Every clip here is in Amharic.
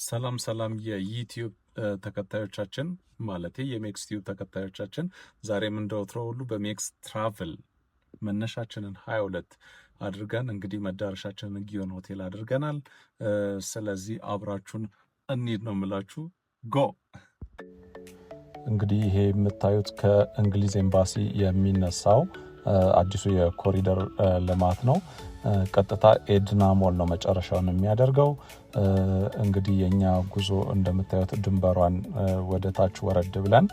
ሰላም የዩቲዩብ ተከታዮቻችን ማለት የሜክስ ቲዩብ ተከታዮቻችን ዛሬም እንደወትሮ ሁሉ በሜክስ ትራቭል መነሻችንን 22 አድርገን እንግዲህ መዳረሻችንን ጊዮን ሆቴል አድርገናል። ስለዚህ አብራችሁን እንሂድ ነው የምላችሁ። ጎ እንግዲህ ይሄ የምታዩት ከእንግሊዝ ኤምባሲ የሚነሳው አዲሱ የኮሪደር ልማት ነው። ቀጥታ ኤድና ሞል ነው መጨረሻውን የሚያደርገው። እንግዲህ የኛ ጉዞ እንደምታዩት ድንበሯን ወደ ታች ወረድ ብለን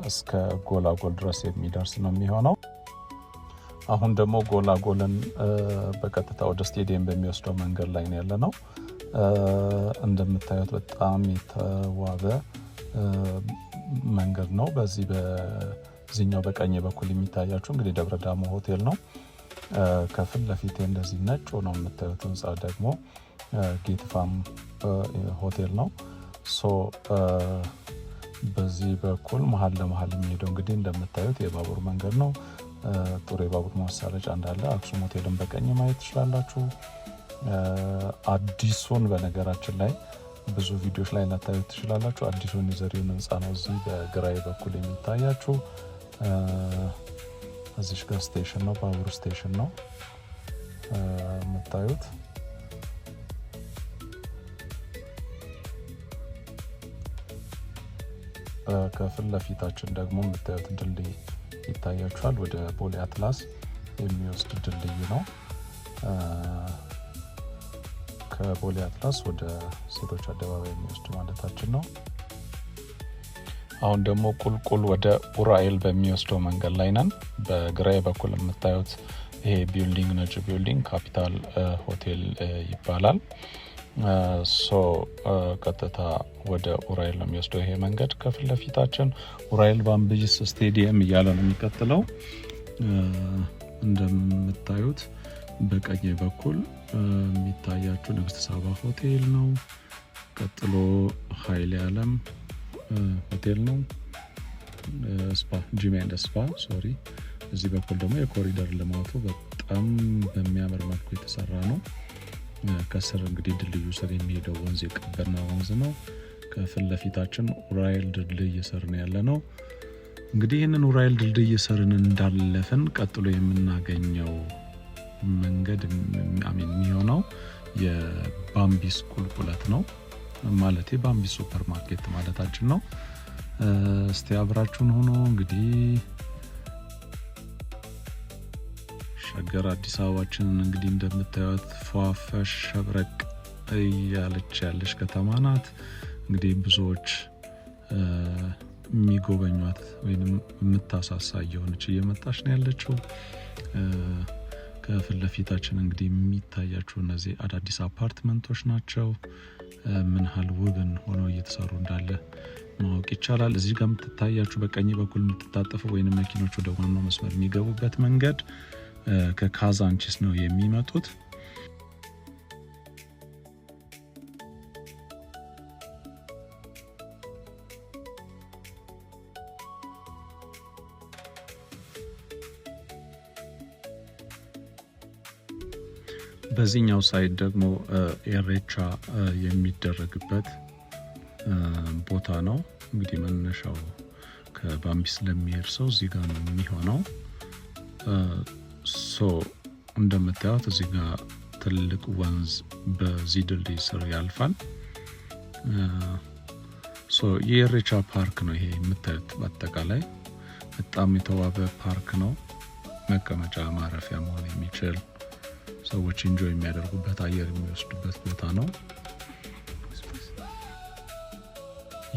እስከ ጎላጎል ድረስ የሚደርስ ነው የሚሆነው። አሁን ደግሞ ጎላጎልን በቀጥታ ወደ ስቴዲየም በሚወስደው መንገድ ላይ ነው ያለነው። እንደምታዩት በጣም የተዋበ መንገድ ነው። በዚህኛው በቀኝ በኩል የሚታያችሁ እንግዲህ ደብረ ዳሞ ሆቴል ነው። ከፊት ለፊት እንደዚህ ነጭ ሆኖ የምታዩት ህንጻ ደግሞ ጌት ፋም ሆቴል ነው። በዚህ በኩል መሀል ለመሀል የሚሄደው እንግዲህ እንደምታዩት የባቡር መንገድ ነው። ጥሩ የባቡር ማሳለጫ እንዳለ አክሱም ሆቴልን በቀኝ ማየት ትችላላችሁ። አዲሱን በነገራችን ላይ ብዙ ቪዲዮዎች ላይ እናታዩት ትችላላችሁ። አዲሱን የዘሪውን ህንጻ ነው እዚህ በግራይ በኩል የሚታያችሁ። እዚህ ጋር ስቴሽን ነው፣ ባቡር ስቴሽን ነው የምታዩት። ከፊት ለፊታችን ደግሞ የምታዩት ድልድይ ይታያችኋል። ወደ ቦሌ አትላስ የሚወስድ ድልድይ ነው። ከቦሌ አትላስ ወደ ሴቶች አደባባይ የሚወስድ ማለታችን ነው። አሁን ደግሞ ቁልቁል ወደ ኡራኤል በሚወስደው መንገድ ላይ ነን። በግራይ በኩል የምታዩት ይሄ ቢልዲንግ ነጭ ቢልዲንግ ካፒታል ሆቴል ይባላል። ቀጥታ ወደ ኡራኤል ነው የሚወስደው ይሄ መንገድ። ከፊት ለፊታችን ኡራኤል ባምቢስ ስቴዲየም እያለ ነው የሚቀጥለው። እንደምታዩት በቀኝ በኩል የሚታያችሁ ንግስት ሳባ ሆቴል ነው። ቀጥሎ ኃይሌ ዓለም ሆቴል ነው። ስፓ ጂም ኤንድ ስፓ ሶሪ። እዚህ በኩል ደግሞ የኮሪደር ልማቱ በጣም በሚያምር መልኩ የተሰራ ነው። ከስር እንግዲህ ድልድዩ ስር የሚሄደው ወንዝ የቀበና ወንዝ ነው። ከፊት ለፊታችን ኡራኤል ድልድይ ስር ነው ያለ ነው። እንግዲህ ይህንን ኡራኤል ድልድይ ስርን እንዳለፈን ቀጥሎ የምናገኘው መንገድ የሚሆነው የባምቢስ ቁልቁለት ነው። ማለት ባምቢስ ሱፐር ማርኬት ማለታችን ነው። እስቲ አብራችሁን ሆኖ እንግዲህ ሸገር አዲስ አበባችንን እንግዲህ እንደምታዩት ፏፈሽ ሸብረቅ እያለች ያለች ከተማ ናት። እንግዲህ ብዙዎች የሚጎበኟት ወይም የምታሳሳ እየሆነች እየመጣች ነው ያለችው። ከፊት ለፊታችን እንግዲህ የሚታያችሁ እነዚህ አዳዲስ አፓርትመንቶች ናቸው። ምን ያህል ውብን ሆነው እየተሰሩ እንዳለ ማወቅ ይቻላል። እዚህ ጋር የምትታያችሁ በቀኝ በኩል የምትታጠፈው ወይም መኪኖች ወደ ዋናው መስመር የሚገቡበት መንገድ ከካዛንቺስ ነው የሚመጡት። በዚህኛው ሳይድ ደግሞ ኢሬቻ የሚደረግበት ቦታ ነው። እንግዲህ መነሻው ከባምቢስ ለሚሄድ ሰው እዚህ ጋር ነው የሚሆነው። እንደምታዩት እዚህ ጋር ትልቅ ወንዝ በዚህ ድልድይ ስር ያልፋል። የኢሬቻ ፓርክ ነው ይሄ የምታዩት። በአጠቃላይ በጣም የተዋበ ፓርክ ነው። መቀመጫ ማረፊያ መሆን የሚችል ሰዎች ኢንጆይ የሚያደርጉበት አየር የሚወስዱበት ቦታ ነው።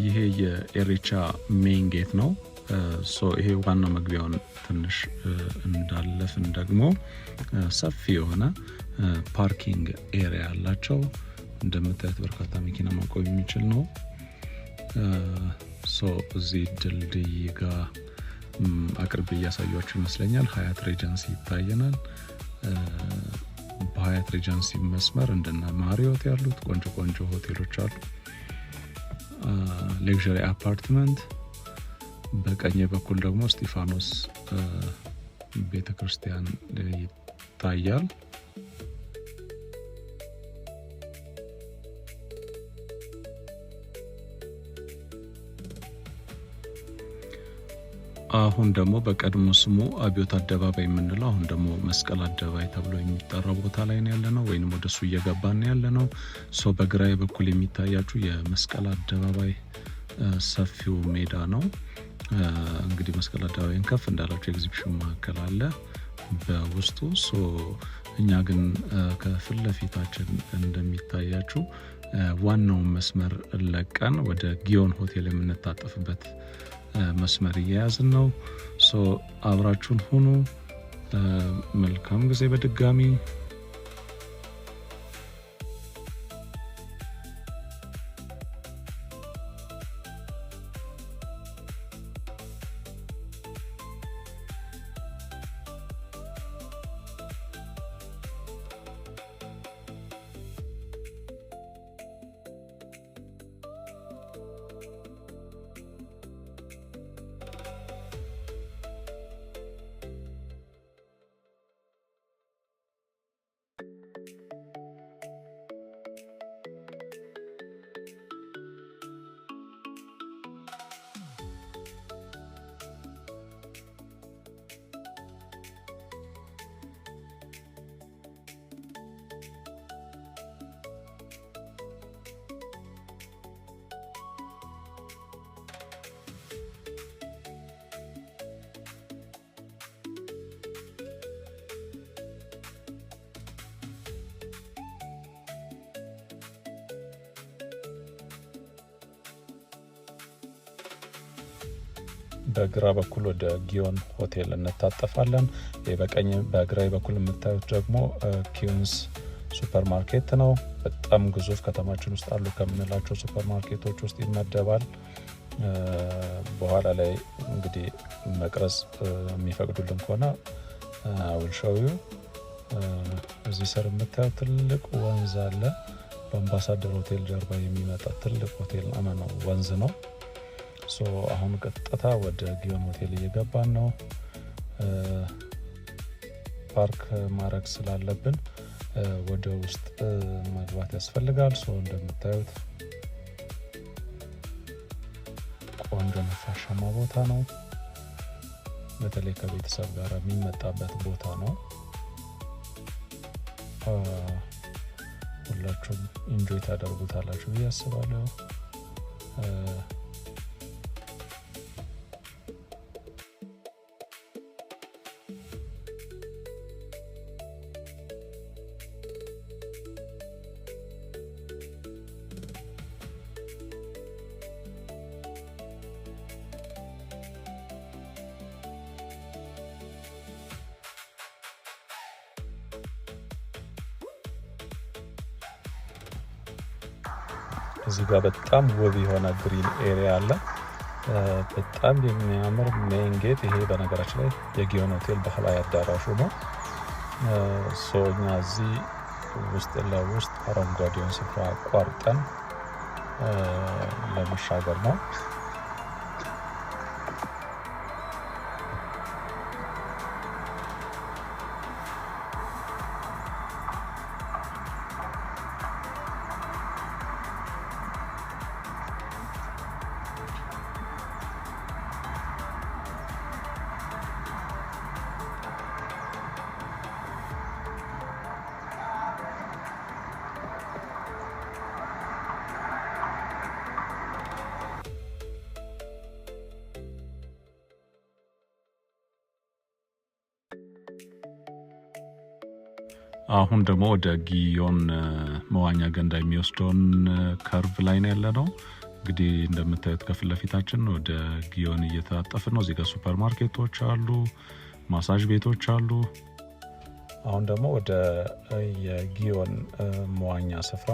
ይሄ የኢሬቻ ሜን ጌት ነው። ይሄ ዋናው መግቢያውን ትንሽ እንዳለፍን ደግሞ ሰፊ የሆነ ፓርኪንግ ኤሪያ አላቸው። እንደምታዩት በርካታ መኪና ማቆም የሚችል ነው። እዚህ ድልድይ ጋር አቅርቤ እያሳያችሁ ይመስለኛል። ሀያት ሬጀንሲ ይታየናል። በሀያት ሬጀንሲ መስመር እንደና ማሪዮት ያሉት ቆንጆ ሆቴሎች አሉ። ሌክዠሪ አፓርትመንት። በቀኝ በኩል ደግሞ እስጢፋኖስ ቤተክርስቲያን ይታያል። አሁን ደግሞ በቀድሞ ስሙ አብዮት አደባባይ የምንለው አሁን ደግሞ መስቀል አደባባይ ተብሎ የሚጠራው ቦታ ላይ ነው ያለነው፣ ወይንም ወደሱ እየገባን ነው ያለነው። ሶ በግራዬ በኩል የሚታያችሁ የመስቀል አደባባይ ሰፊው ሜዳ ነው። እንግዲህ መስቀል አደባባይን ከፍ እንዳላችሁ ኤግዚቢሽን ማዕከል አለ በውስጡ። ሶ እኛ ግን ከፊት ለፊታችን እንደሚታያችሁ ዋናውን መስመር ለቀን ወደ ጊዮን ሆቴል የምንታጠፍበት መስመር እየያዝን ነው። ሶ አብራችሁን ሁኑ። መልካም ጊዜ በድጋሚ። በግራ በኩል ወደ ጊዮን ሆቴል እንታጠፋለን። በግራይ በኩል የምታዩት ደግሞ ኪዩንስ ሱፐር ማርኬት ነው። በጣም ግዙፍ ከተማችን ውስጥ አሉ ከምንላቸው ሱፐር ማርኬቶች ውስጥ ይመደባል። በኋላ ላይ እንግዲህ መቅረጽ የሚፈቅዱልን ከሆነ አውልሻዩ እዚህ ስር የምታዩት ትልቅ ወንዝ አለ። በአምባሳደር ሆቴል ጀርባ የሚመጣ ትልቅ ሆቴል ነው፣ ወንዝ ነው። ሶ አሁን ቀጥታ ወደ ጊዮን ሆቴል እየገባን ነው። ፓርክ ማድረግ ስላለብን ወደ ውስጥ መግባት ያስፈልጋል። ሶ እንደምታዩት ቆንጆ ነፋሻማ ቦታ ነው። በተለይ ከቤተሰብ ጋር የሚመጣበት ቦታ ነው። ሁላችሁም ኢንጆይ ታደርጉታላችሁ ብዬ አስባለሁ። እዚህ ጋር በጣም ውብ የሆነ ግሪን ኤሪያ አለ። በጣም የሚያምር ሜን ጌት። ይሄ በነገራችን ላይ የጊዮን ሆቴል ባህላዊ አዳራሹ ነው። እኛ እዚህ ውስጥ ለውስጥ አረንጓዴውን ስፍራ አቋርጠን ለመሻገር ነው። አሁን ደግሞ ወደ ጊዮን መዋኛ ገንዳ የሚወስደውን ከርቭ ላይ ነው ያለነው። እንግዲህ እንደምታዩት ከፊት ለፊታችን ወደ ጊዮን እየተጣጠፍን ነው። እዚህ ጋር ሱፐር ማርኬቶች አሉ፣ ማሳጅ ቤቶች አሉ። አሁን ደግሞ ወደ የጊዮን መዋኛ ስፍራ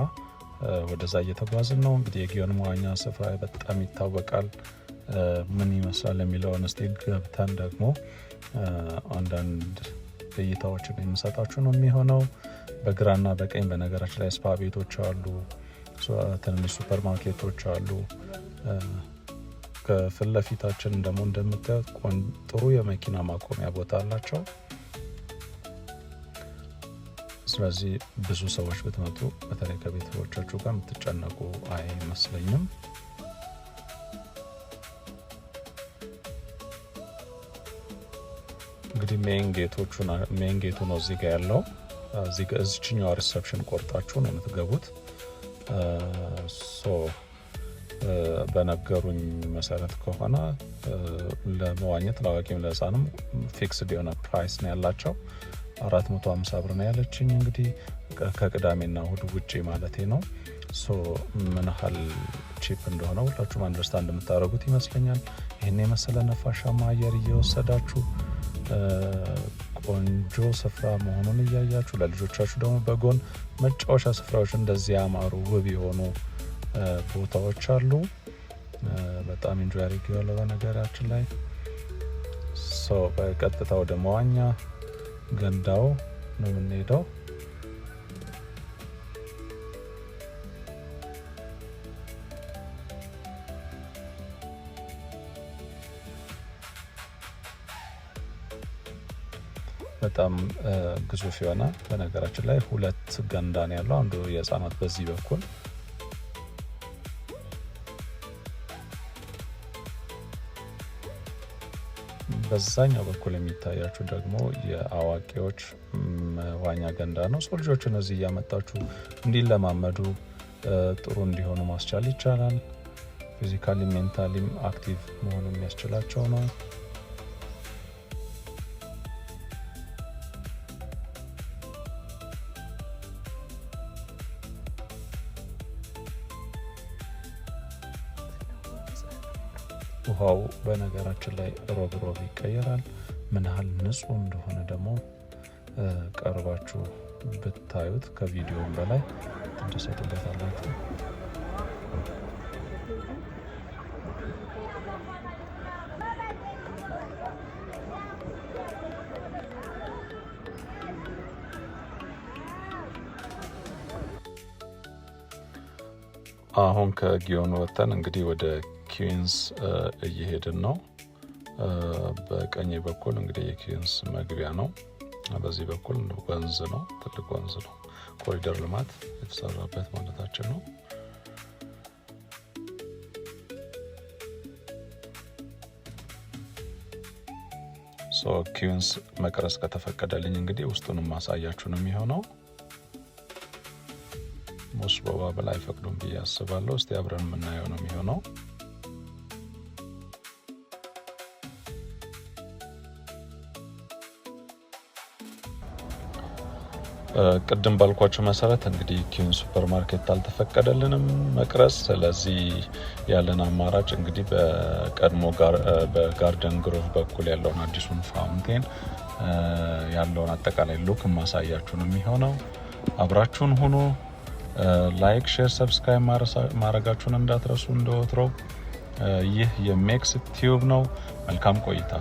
ወደዛ እየተጓዝን ነው። እንግዲህ የጊዮን መዋኛ ስፍራ በጣም ይታወቃል። ምን ይመስላል የሚለውን እስቲ ገብተን ደግሞ አንዳንድ እይታዎችን የምሰጣችሁ ነው የሚሆነው። በግራና በቀኝ በነገራችን ላይ ስፓ ቤቶች አሉ፣ ትንንሽ ሱፐር ማርኬቶች አሉ። ከፊት ለፊታችን ደግሞ እንደምታዩት ጥሩ የመኪና ማቆሚያ ቦታ አላቸው። ስለዚህ ብዙ ሰዎች ብትመጡ በተለይ ከቤተሰቦቻችሁ ጋር የምትጨነቁ አይመስለኝም። እንግዲህ ሜን ጌቱ ነው እዚህ ጋር ያለው። እዚህ ጋር እዚህኛው ሪሴፕሽን ቆርጣችሁ ነው የምትገቡት። ሶ በነገሩኝ መሰረት ከሆነ ለመዋኘት ለአዋቂም ለህፃንም ፊክስድ የሆነ ፕራይስ ነው ያላቸው። 450 ብር ነው ያለችኝ። እንግዲህ ከቅዳሜና እሁድ ውጪ ማለቴ ነው። ሶ ምን ያህል ቺፕ እንደሆነ ሁላችሁም አንደርስታንድ የምታደርጉት ይመስለኛል። ይህን የመሰለ ነፋሻማ አየር እየወሰዳችሁ ቆንጆ ስፍራ መሆኑን እያያችሁ ለልጆቻችሁ ደግሞ በጎን መጫወቻ ስፍራዎች እንደዚህ ያማሩ ውብ የሆኑ ቦታዎች አሉ። በጣም ኢንጆይ አድርጌዋለሁ በነገራችን ላይ። ሶ በቀጥታ ወደ መዋኛ ገንዳው ነው የምንሄደው። በጣም ግዙፍ የሆነ በነገራችን ላይ 2 ገንዳ ነው ያለው። አንዱ የህፃናት በዚህ በኩል በዛኛው በኩል የሚታያችሁ ደግሞ የአዋቂዎች መዋኛ ገንዳ ነው። ሰው ልጆችን እዚህ እያመጣችሁ እንዲለማመዱ ጥሩ እንዲሆኑ ማስቻል ይቻላል። ፊዚካሊ ሜንታሊም አክቲቭ መሆን የሚያስችላቸው ነው። ውሃው በነገራችን ላይ ሮብ ይቀየራል። ምን ያህል ንጹህ እንደሆነ ደግሞ ቀርባችሁ ብታዩት ከቪዲዮም በላይ ትደሰቱበታላችሁ። አሁን ከጊዮን ወጥተን እንግዲህ ወደ ኪዊንስ እየሄድን ነው። በቀኝ በኩል እንግዲህ የኪዊንስ መግቢያ ነው። በዚህ በኩል ወንዝ ነው፣ ትልቅ ወንዝ ነው። ኮሪደር ልማት የተሰራበት ማለታችን ነው። ኪዊንስ መቅረጽ ከተፈቀደልኝ እንግዲህ ውስጡንም ማሳያችሁ ነው የሚሆነው። ሞስት ፕሮባብል አይፈቅዱም ብዬ አስባለሁ። እስቲ አብረን የምናየው ነው የሚሆነው። ቅድም ባልኳቸው መሰረት እንግዲህ ኪዊንስ ሱፐር ማርኬት አልተፈቀደልንም መቅረጽ። ስለዚህ ያለን አማራጭ እንግዲህ በቀድሞ በጋርደን ግሮቭ በኩል ያለውን አዲሱን ፋውንቴን ያለውን አጠቃላይ ሉክ ማሳያችሁ ነው የሚሆነው። አብራችሁን ሁኑ። ላይክ፣ ሼር፣ ሰብስክራይብ ማድረጋችሁን እንዳትረሱ። እንደወትሮ ይህ የሜክስ ቲዩብ ነው። መልካም ቆይታ።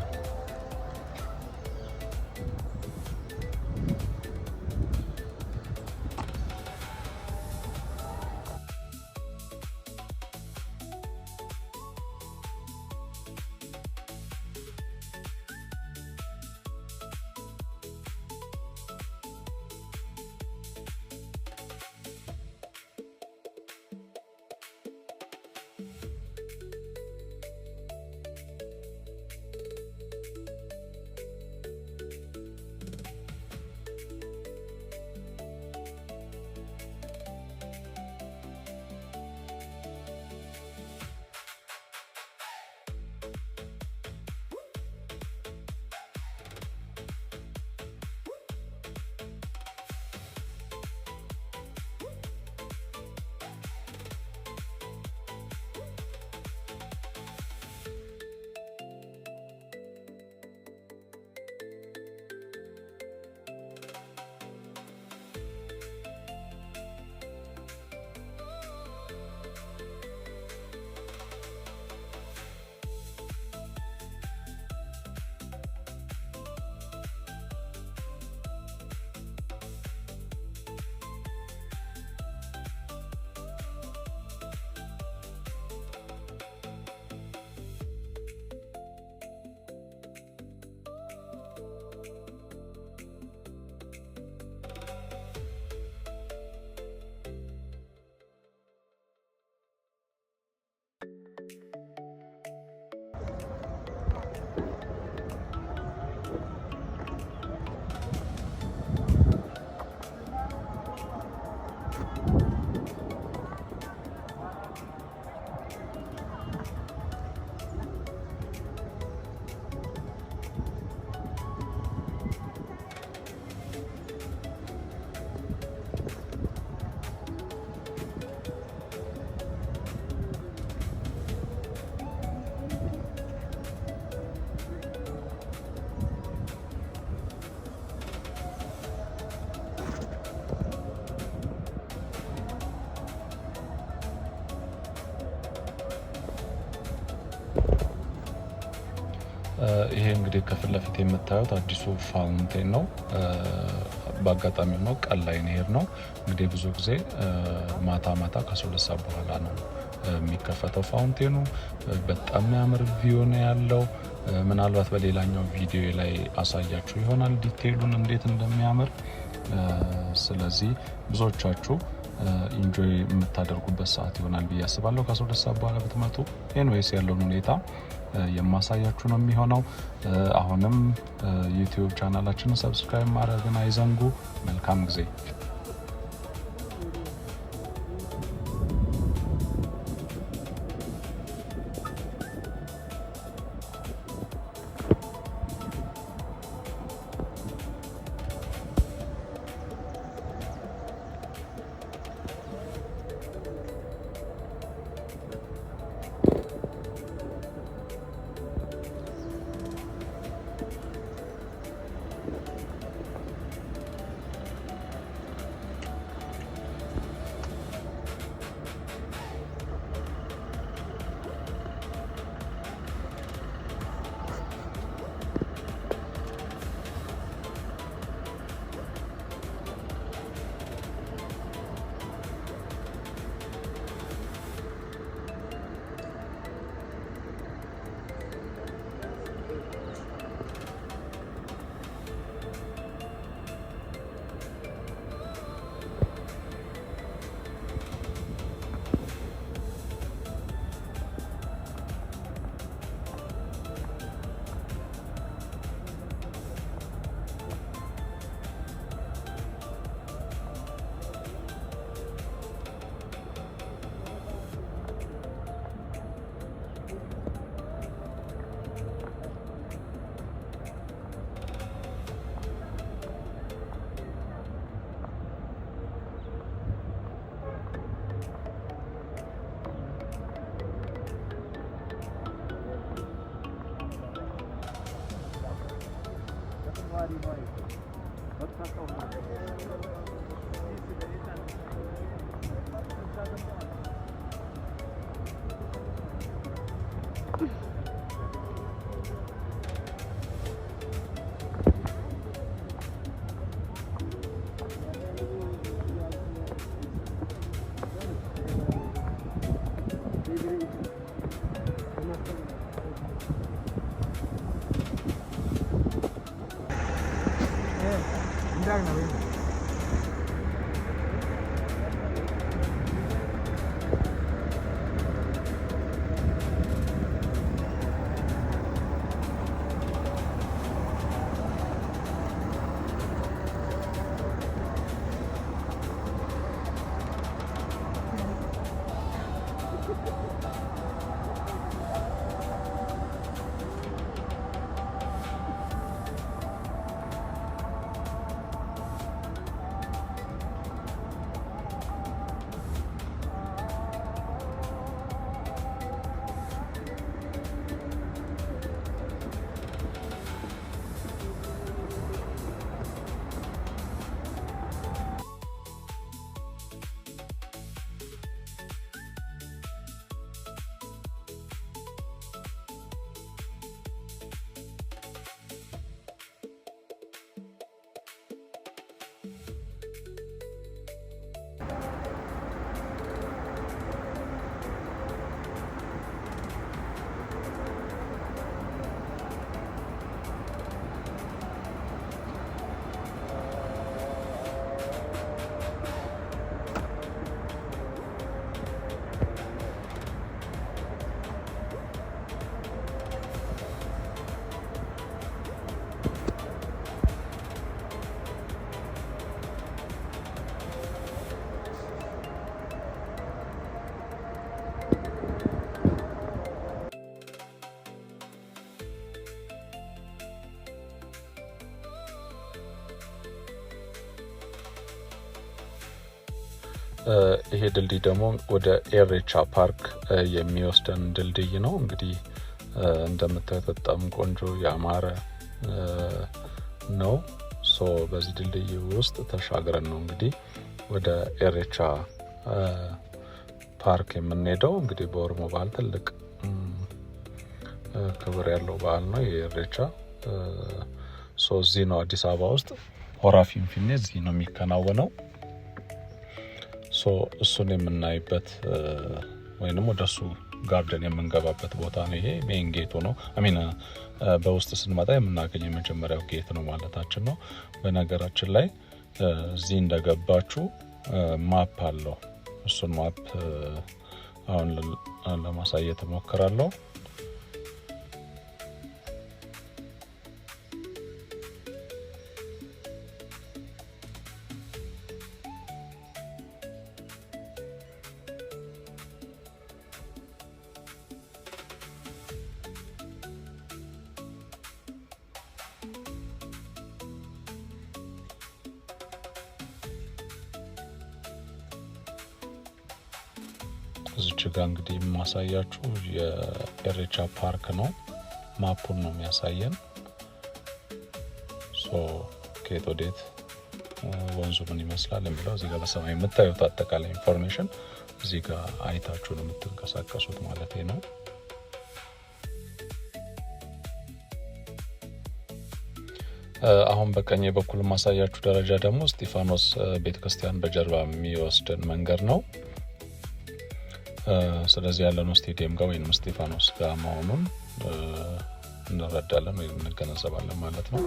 ይሄ እንግዲህ ከፊት ለፊት የምታዩት አዲሱ ፋውንቴን ነው። በአጋጣሚ ነው ቀን ላይ ነው እንግዲህ ብዙ ጊዜ ማታ ከ2 ሰዓት በኋላ ነው የሚከፈተው ፋውንቴኑ። በጣም የሚያምር ቪው ነው ያለው። ምናልባት በሌላኛው ቪዲዮ ላይ አሳያችሁ ይሆናል ዲቴይሉን እንዴት እንደሚያምር። ስለዚህ ብዙዎቻችሁ ኢንጆይ የምታደርጉበት ሰዓት ይሆናል ብዬ አስባለሁ ከ2 ሰዓት በኋላ ብትመጡ። ኤንዌይስ ያለውን ሁኔታ የማሳያችሁ ነው የሚሆነው። አሁንም ዩቲዩብ ቻናላችንን ሰብስክራይብ ማድረግን አይዘንጉ። መልካም ጊዜ። ይሄ ድልድይ ደግሞ ወደ ኤሬቻ ፓርክ የሚወስደን ድልድይ ነው። እንግዲህ እንደምታዩት በጣም ቆንጆ ያማረ ነው። በዚህ ድልድይ ውስጥ ተሻግረን ነው እንግዲህ ወደ ኤሬቻ ፓርክ የምንሄደው። እንግዲህ በኦሮሞ ባህል ትልቅ ክብር ያለው በዓል ነው የኢሬቻ። እዚህ ነው አዲስ አበባ ውስጥ ሆራ ፊንፊኔ እዚህ ነው የሚከናወነው። እሱን የምናይበት ወይንም ወደሱ ጋርደን የምንገባበት ቦታ ነው። ይሄ ሜን ጌቱ ነው። በውስጥ ስንመጣ የምናገኝ የመጀመሪያው ጌት ነው ማለታችን ነው። በነገራችን ላይ እዚህ እንደገባችሁ ማፕ አለው። እሱን ማፕ አሁን ለማሳየት እሞክራለሁ። እዚች ጋር እንግዲህ የማሳያችሁ የኢሬቻ ፓርክ ነው። ማፑን ነው የሚያሳየን። ከየት ወዴት ወንዙ ምን ይመስላል የሚለው እዚህ ጋር በሰማይ የምታዩት አጠቃላይ ኢንፎርሜሽን እዚህ ጋር አይታችሁ ነው የምትንቀሳቀሱት ማለት ነው። አሁን በቀኝ በኩል ማሳያችሁ ደረጃ ደግሞ እስጢፋኖስ ቤተክርስቲያን በጀርባ የሚወስደን መንገድ ነው። ስለዚህ ያለነው ስቴዲየም ጋር ወይም እስጢፋኖስ ጋር መሆኑን እንረዳለን ወይም እንገነዘባለን ማለት ነው።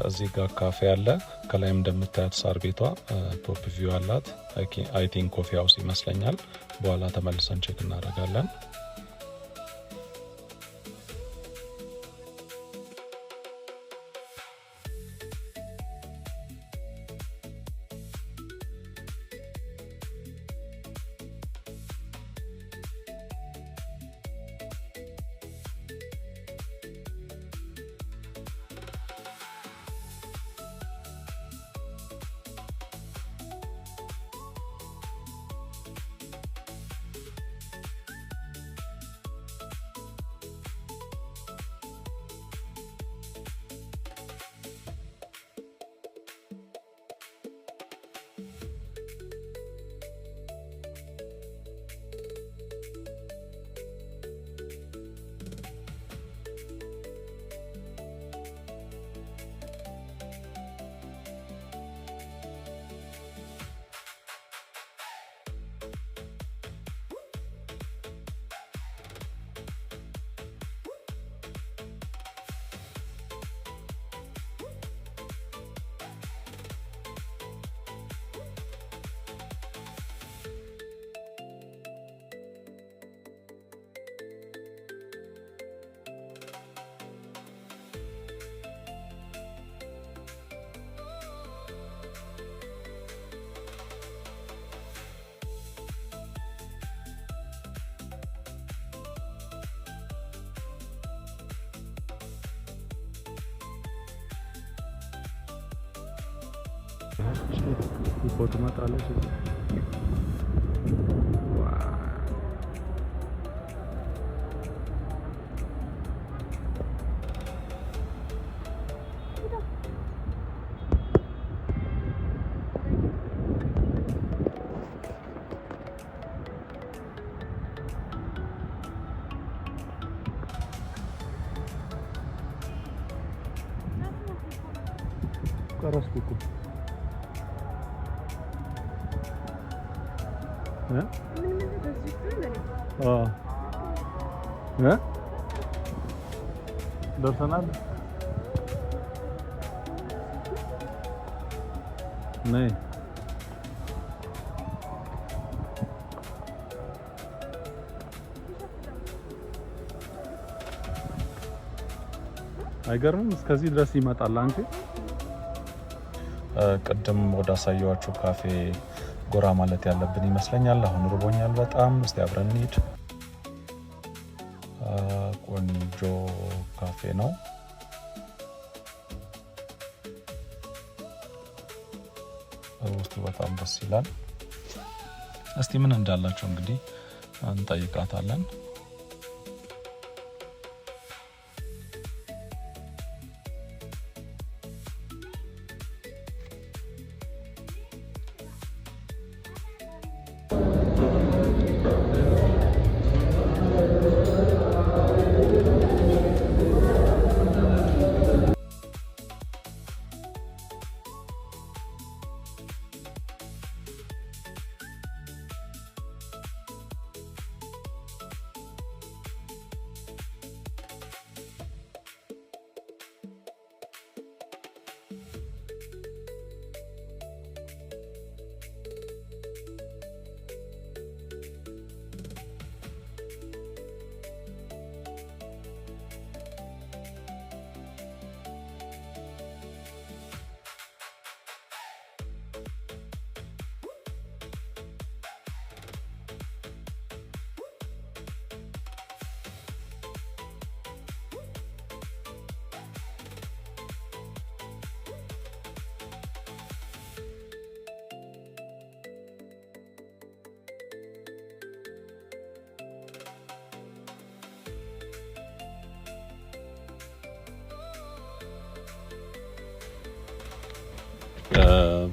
እዚህ ጋር ካፌ አለ። ከላይም እንደምታዩት ሳር ቤቷ ቶፕ ቪው አላት። አይ ቲንክ ኮፊ ሃውስ ይመስለኛል። በኋላ ተመልሰን ቼክ እናደርጋለን። ፎቶ መጣለች ቀረስኩ እኮ ደርሰናል። ነይ አይገርምም? እስከዚህ ድረስ ይመጣል። አንቺ ቅድም ወደ አሳየዋችሁ ካፌ ጎራ ማለት ያለብን ይመስለኛል። አሁን ርቦኛል በጣም። እስቲ አብረን እንሂድ። ቆንጆ ካፌ ነው። ውስጡ በጣም ደስ ይላል። እስቲ ምን እንዳላቸው እንግዲህ እንጠይቃታለን።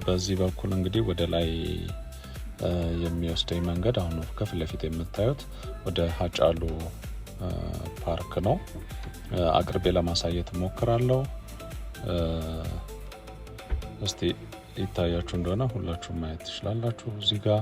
በዚህ በኩል እንግዲህ ወደ ላይ የሚወስደኝ መንገድ አሁን ከፊት ለፊት የምታዩት ወደ ሀጫሉ ፓርክ ነው። አቅርቤ ለማሳየት እሞክራለሁ። እስቲ ይታያችሁ እንደሆነ ሁላችሁም ማየት ትችላላችሁ እዚህ ጋር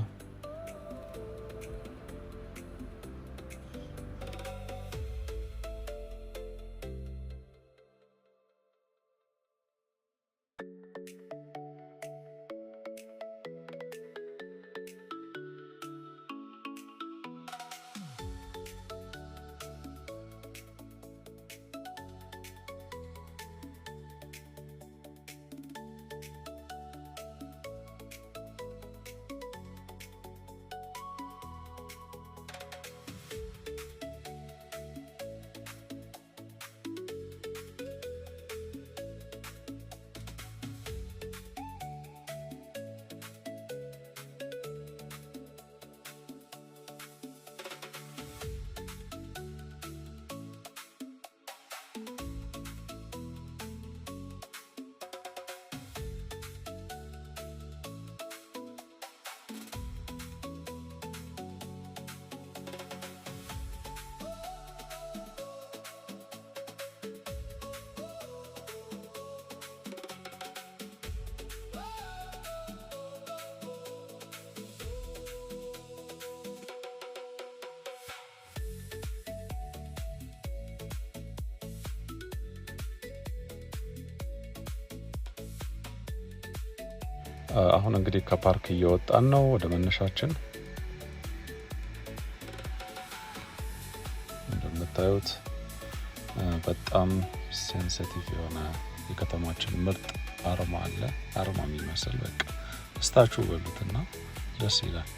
አሁን እንግዲህ ከፓርክ እየወጣን ነው ወደ መነሻችን። እንደምታዩት በጣም ሴንሲቲቭ የሆነ የከተማችን ምርጥ አርማ አለ። አርማ የሚመስል በቃ ስታቹ በሉትና ደስ ይላል።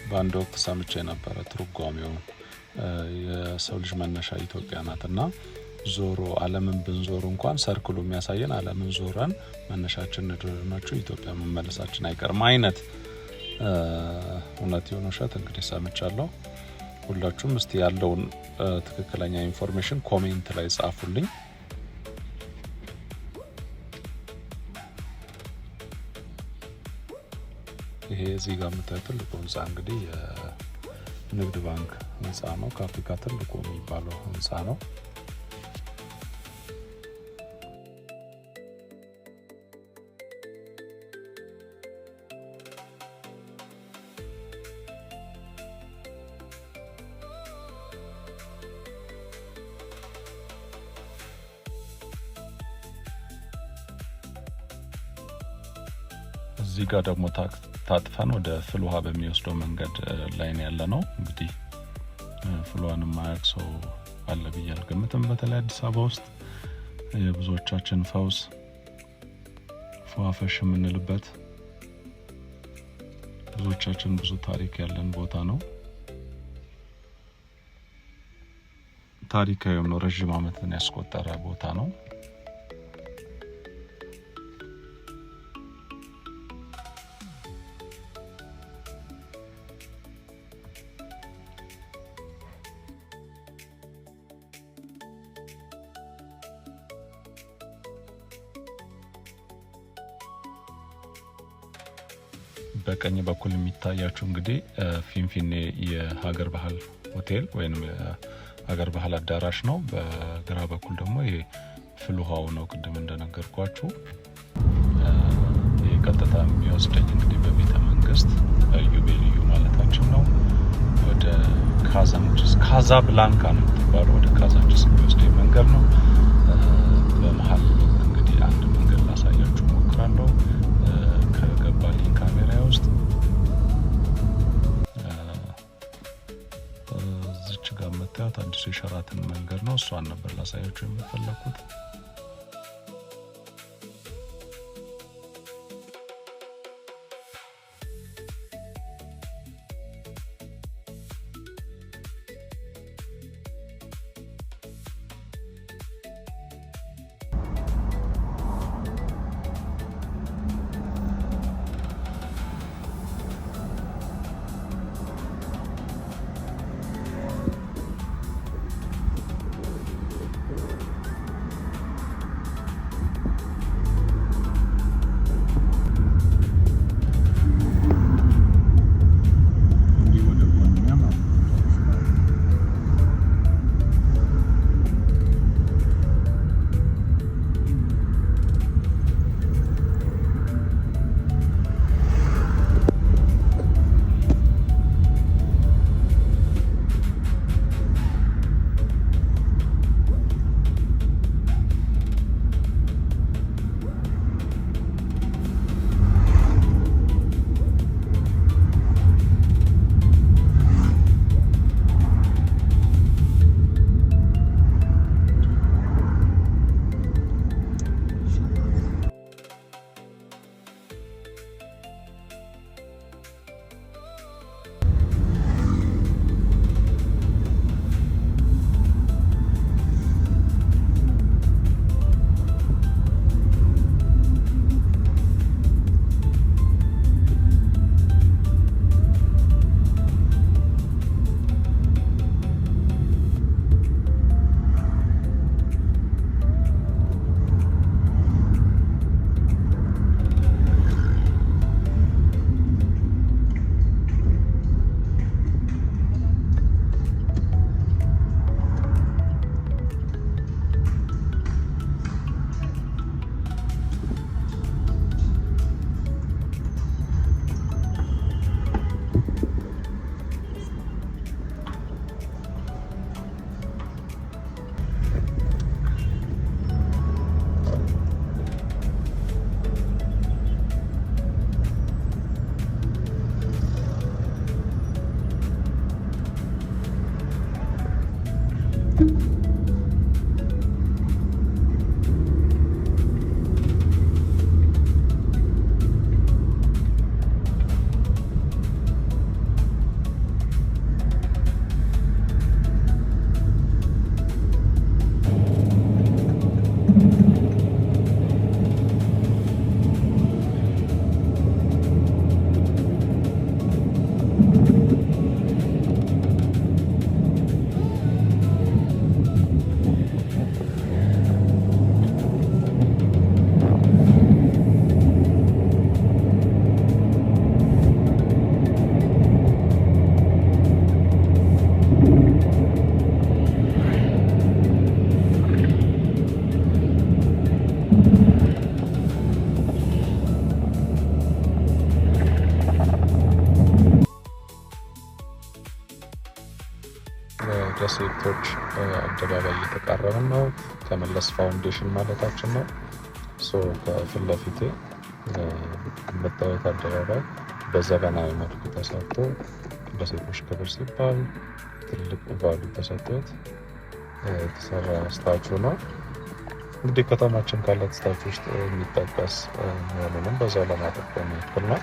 በአንድ ወቅት ሰምቼ ነበረ ትርጓሜው የሰው ልጅ መነሻ ኢትዮጵያ ናትና ዞሮ ዓለምን ብንዞር እንኳን ሰርክሉ የሚያሳየን ዓለምን ዞረን መነሻችን እንደሆነችው ኢትዮጵያ መመለሳችን አይቀርም አይነት እውነት የሆነ ውሸት እንግዲህ ሰምቻለሁ። ሁላችሁም እስቲ ያለውን ትክክለኛ ኢንፎርሜሽን ኮሜንት ላይ ጻፉልኝ። ይሄ እዚህ ጋር የምታዩት ትልቁ ህንፃ እንግዲህ የንግድ ባንክ ህንፃ ነው። ከአፍሪካ ትልቁ የሚባለው ህንፃ ነው። እዚህ ጋር ደግሞ ታጥፈን ወደ ፍልውሃ በሚወስደው መንገድ ላይ ነው ያለነው። እንግዲህ ፍልውሃን ማያውቅ ሰው አለ ብዬ አልገምትም። በተለይ አዲስ አበባ ውስጥ የብዙዎቻችን ፈውስ ፏፈሽ የምንልበት ብዙዎቻችን ብዙ ታሪክ ያለን ቦታ ነው። ታሪካዊም ነው። ረጅም ዓመትን ያስቆጠረ ቦታ ነው። በቀኝ በኩል የሚታያችሁ እንግዲህ ፊንፊኔ የሀገር ባህል ሆቴል ወይም የሀገር ባህል አዳራሽ ነው። በግራ በኩል ደግሞ ፍልውሃው ነው። ቅድም እንደነገርኳችሁ ቀጥታ የሚወስደኝ እንግዲህ በቤተ መንግስት ዩቤልዩ ማለታችን ነው ወደ ካዛብላንካ ነው የምትባለው ወደ ካዛንቺስ የሚወስደኝ መንገድ ነው። በመሀል እንግዲህ አንድ መንገድ ላሳያችሁ ሞክራለሁ ከገባልኝ ካሜራ ውስጥ። እዚች ጋር መታየት አዲሱ የሸራተን መንገድ ነው። እሷን ነበር ላሳያችሁ የምፈለኩት። ከሴቶች አደባባይ እየተቃረብን ነው። ከመለስ ፋውንዴሽን ማለታችን ነው። ከፊት ለፊቴ የምታዩት አደባባይ በዘመናዊ መልኩ ተሰርቶ ለሴቶች ክብር ሲባል ትልቅ ቫሉ ተሰጥቶት የተሰራ ስታቹ ነው። እንግዲህ ከተማችን ካላት ስታቹ ውስጥ የሚጠቀስ መሆኑንም በዛው ለማጠቆም ያክል ነው።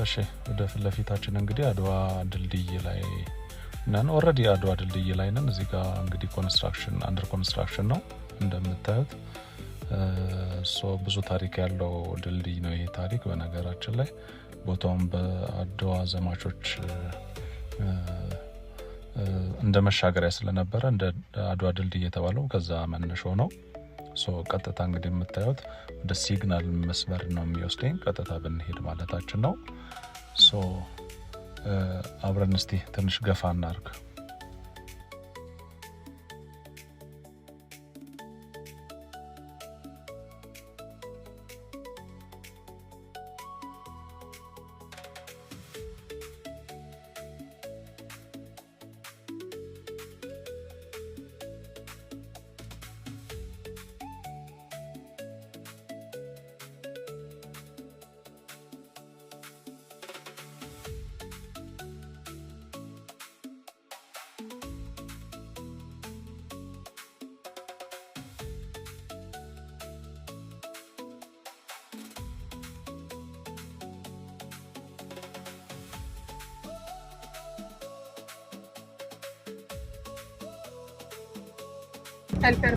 እሺ ወደ ፊት ለፊታችን እንግዲህ አድዋ ድልድይ ላይ ነን። ኦሬዲ አድዋ ድልድይ ላይ ነን። እዚህ ጋር እንግዲህ ኮንስትራክሽን አንደር ኮንስትራክሽን ነው እንደምታዩት። ብዙ ታሪክ ያለው ድልድይ ነው ይሄ ታሪክ። በነገራችን ላይ ቦታውም በአድዋ ዘማቾች እንደ መሻገሪያ ስለነበረ እንደ አድዋ ድልድይ የተባለው ከዛ መነሻው ነው። ቀጥታ እንግዲህ የምታዩት ወደ ሲግናል መስመር ነው የሚወስደኝ። ቀጥታ ብንሄድ ማለታችን ነው። አብረን እስቲ ትንሽ ገፋ እናርግ።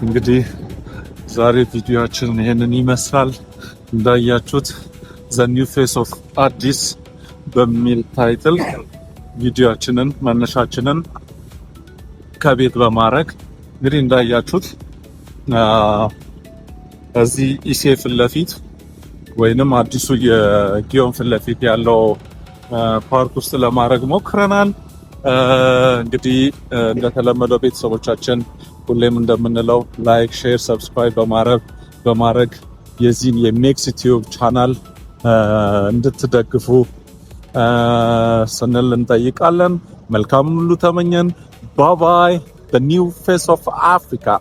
እንግዲህ ዛሬ ቪዲዮአችን ይሄንን ይመስላል። እንዳያችሁት The New Face of Addis በሚል ታይትል ቪዲዮአችንን መነሻችንን ከቤት በማድረግ እንግዲህ እንዳያችሁት እዚህ ኢሴ ፊት ለፊት ወይንም አዲሱ የጊዮን ፊት ለፊት ያለው ፓርክ ውስጥ ለማድረግ ሞክረናል። እንግዲህ እንደተለመደው ቤተሰቦቻችን ሁሌም እንደምንለው ላይክ፣ ሼር፣ ሰብስክራይብ በማድረግ የዚህን የሜክስ ዩቲዩብ ቻናል እንድትደግፉ ስንል እንጠይቃለን። መልካም ሁሉ ተመኘን። ባይ ባይ። The New Face of Africa